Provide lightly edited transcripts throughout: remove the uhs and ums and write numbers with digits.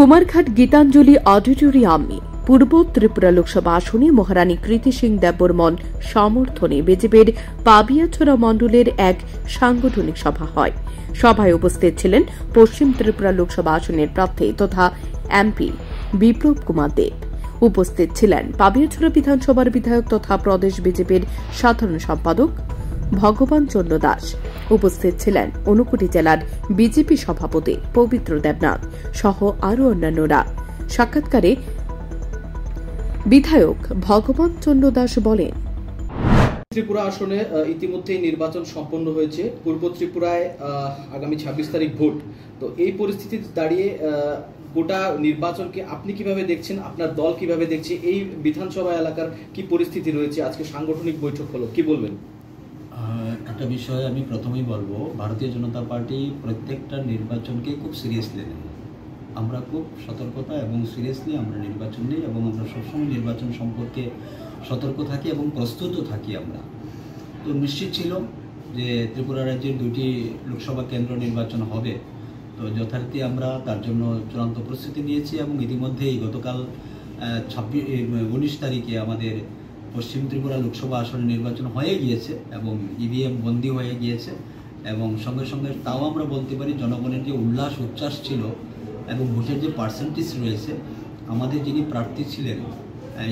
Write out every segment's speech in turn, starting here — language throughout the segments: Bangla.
কুমারঘাট গীতাঞ্জলি অডিটোরিয়ামে পূর্ব ত্রিপুরা লোকসভা আসনে মহারানী কৃতি সিং দেববর্মন সমর্থনে বিজেপির পাবিয়াছড়া মণ্ডলের এক সাংগঠনিক সভা হয়। সভায় উপস্থিত ছিলেন পশ্চিম ত্রিপুরা লোকসভা আসনের প্রার্থী তথা এমপি বিপ্লব কুমার দেব। উপস্থিত ছিলেন পাবিয়াছড়া বিধানসভার বিধায়ক তথা প্রদেশ বিজেপির সাধারণ সম্পাদক ভগবান চন্দ্র দাস। উপস্থিত ছিলেন ঊনকোটি জেলার বিজেপি সভাপতি পবিত্র দেবনাথ সহ আরও অন্যান্যরা। সাক্ষাৎকারে বিধায়ক ভগবান চন্দ্র দাস বলেন, ত্রিপুরা আসনে ইতিমধ্যেই নির্বাচন সম্পন্ন হয়েছে। পূর্ব ত্রিপুরায় আগামী 26 তারিখ ভোট। তো এই পরিস্থিতিতে দাঁড়িয়ে গোটা নির্বাচনকে আপনি কিভাবে দেখছেন, আপনার দল কিভাবে দেখছে, এই বিধানসভা এলাকার কি পরিস্থিতি রয়েছে? আজকে সাংগঠনিক বৈঠক হলো, কি বলবেন? একটা বিষয় আমি প্রথমেই বলবো, ভারতীয় জনতা পার্টি প্রত্যেকটা নির্বাচনকে খুব সিরিয়াসলি নেয়। আমরা খুব সতর্কতা এবং সিরিয়াসলি আমরা নির্বাচন নিই এবং আমরা সবসময় নির্বাচন সম্পর্কে সতর্ক থাকি এবং প্রস্তুত থাকি। আমরা তো নিশ্চিত ছিল যে ত্রিপুরা রাজ্যের 2টি লোকসভা কেন্দ্র নির্বাচন হবে। তো যথারীতি আমরা তার জন্য চূড়ান্ত প্রস্তুতি নিয়েছি এবং ইতিমধ্যেই গতকাল 19 তারিখে আমাদের পশ্চিম ত্রিপুরা লোকসভা আসনে নির্বাচন হয়ে গিয়েছে এবং ইভিএম বন্দী হয়ে গিয়েছে এবং সঙ্গে সঙ্গে তাও আমরা বলতে পারি জনগণের যে উল্লাস উচ্ছ্বাস ছিল এবং ভোটের যে পার্সেন্টেজ রয়েছে, আমাদের যিনি প্রার্থী ছিলেন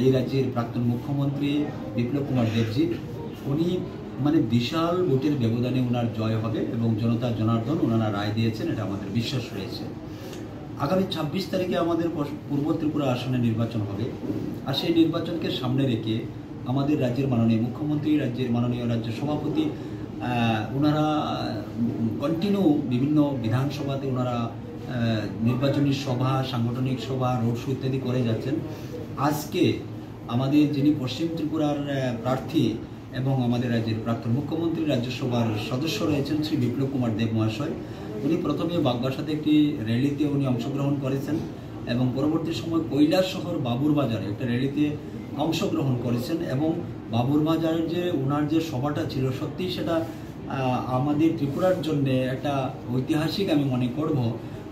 এই রাজ্যের প্রাক্তন মুখ্যমন্ত্রী বিপ্লব কুমার দেবজি, উনি বিশাল ভোটের ব্যবধানে ওনার জয় হবে এবং জনতা জনার্দন ওনারা রায় দিয়েছেন, এটা আমাদের বিশ্বাস রয়েছে। আগামী 26 তারিখে আমাদের পূর্ব ত্রিপুরা আসনে নির্বাচন হবে। আর সেই নির্বাচনকে সামনে রেখে আমাদের রাজ্যের মাননীয় মুখ্যমন্ত্রী, রাজ্যের মাননীয় রাজ্য সভাপতি ওনারা কন্টিনিউ বিভিন্ন বিধানসভাতে ওনারা নির্বাচনী সভা, সাংগঠনিক সভা, রোড শো ইত্যাদি করে যাচ্ছেন। আজকে আমাদের যিনি পশ্চিম ত্রিপুরার প্রার্থী এবং আমাদের রাজ্যের প্রাক্তন মুখ্যমন্ত্রী, রাজ্যসভার সদস্য রয়েছেন শ্রী বিপ্লব কুমার দেব মহাশয়, উনি প্রথমে বাগবাসাতে একটি র্যালিতে উনি অংশগ্রহণ করেছেন এবং পরবর্তী সময় কৈলাসহর বাবুরবাজারে একটা র্যালিতে অংশগ্রহণ করেছেন এবং বাবুরবাজারের যে ওনার যে সভাটা ছিল, সত্যি সেটা আমাদের ত্রিপুরার জন্য একটা ঐতিহাসিক আমি মনে করব।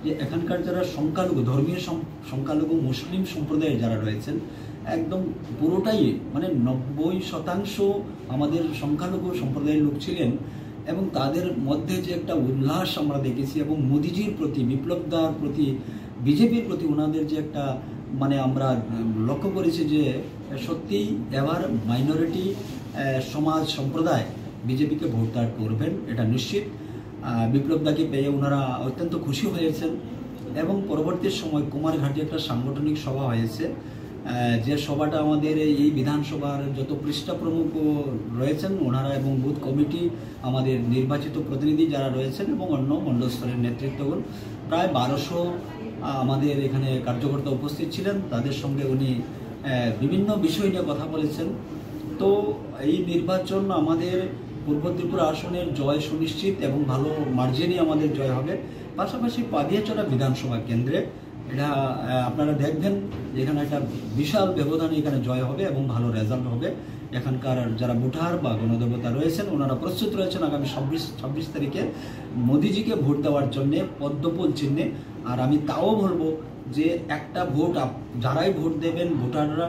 যে এখানকার যারা সংখ্যালঘু, ধর্মীয় সংখ্যালঘু মুসলিম সম্প্রদায়ের যারা রয়েছেন, একদম পুরোটাই 90% আমাদের সংখ্যালঘু সম্প্রদায়ের লোক ছিলেন এবং তাদের মধ্যে যে একটা উল্লাস আমরা দেখেছি এবং মোদিজির প্রতি, বিপ্লবদার প্রতি, বিজেপির প্রতি ওনাদের যে একটা আমরা লক্ষ্য করেছি যে সত্যিই এবার মাইনরিটি সমাজ সম্প্রদায় বিজেপিকে ভোটদান করবেন, এটা নিশ্চিত। বিপ্লবদাকে পেয়ে ওনারা অত্যন্ত খুশি হয়েছেন এবং পরবর্তী সময় কুমারঘাটে একটা সাংগঠনিক সভা হয়েছে, যে সভাটা আমাদের এই বিধানসভার যত পৃষ্ঠা প্রমুখ রয়েছেন ওনারা এবং বুথ কমিটি, আমাদের নির্বাচিত প্রতিনিধি যারা রয়েছেন এবং অন্য মণ্ডল স্তরের নেতৃত্বগণ, প্রায় 1200 আমাদের এখানে কার্যকর্তা উপস্থিত ছিলেন। তাদের সঙ্গে উনি বিভিন্ন বিষয় নিয়ে কথা বলেছেন। তো এই নির্বাচন আমাদের পূর্ব ত্রিপুরা আসনের জয় সুনিশ্চিত এবং ভালো মার্জিনে আমাদের জয় হবে। পাশাপাশি পাবিয়াছড়া বিধানসভা কেন্দ্রে এটা আপনারা দেখবেন যে এখানে একটা বিশাল ব্যবধানে এখানে জয় হবে এবং ভালো রেজাল্ট হবে। এখানকার যারা ভোটার বা গণদেবতা রয়েছেন ওনারা প্রস্তুত রয়েছেন আগামী 26 তারিখে মোদিজিকে ভোট দেওয়ার জন্য পদ্মফুল চিহ্নে। আর আমি তাও বলবো যে একটা ভোট যারাই ভোট দেবেন ভোটাররা,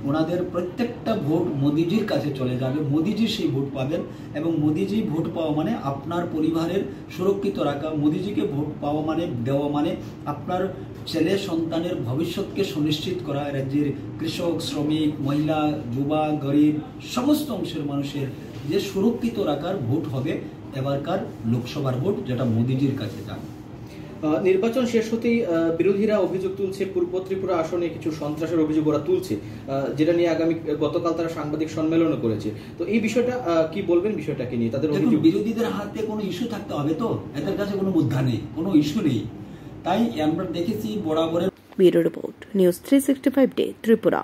ওনাদের প্রত্যেকটা ভোট মোদিজির কাছে চলে যাবে, মোদিজি সেই ভোট পাবেন এবং মোদিজি ভোট পাওয়া মানে আপনার পরিবারের সুরক্ষিত রাখা, মোদিজিকে ভোট পাওয়া মানে দেওয়া মানে আপনার ছেলে সন্তানের ভবিষ্যৎকে সুনিশ্চিত করা। রাজ্যের কৃষক, শ্রমিক, মহিলা, যুবা, গরিব সমস্ত অংশের মানুষের যে সুরক্ষিত রাখার ভোট হবে এবারকার লোকসভার ভোট, যেটা মোদিজির কাছে যাবে। নির্বাচন শেষ হতেই বিরোধীরা অভিযোগ তুলছে পূর্ব ত্রিপুরা আসনে কিছু সন্ত্রাসের অভিযোগ ওরা তুলছে, যেটা নিয়ে গতকাল তারা সাংবাদিক সম্মেলনও করেছে। তো এই বিষয়টা কি বলবেন? বিষয়টাকে নিয়ে তাদের অভিযোগ, বিরোধীদের হাতে কোনো ইস্যু থাকতে হবে, তো এদের কাছে কোনো মুদ্রা নেই, কোনো ইস্যু নেই, তাই আমরা দেখেছি বরাবরের। Bureau report, news 365 day, Tripura.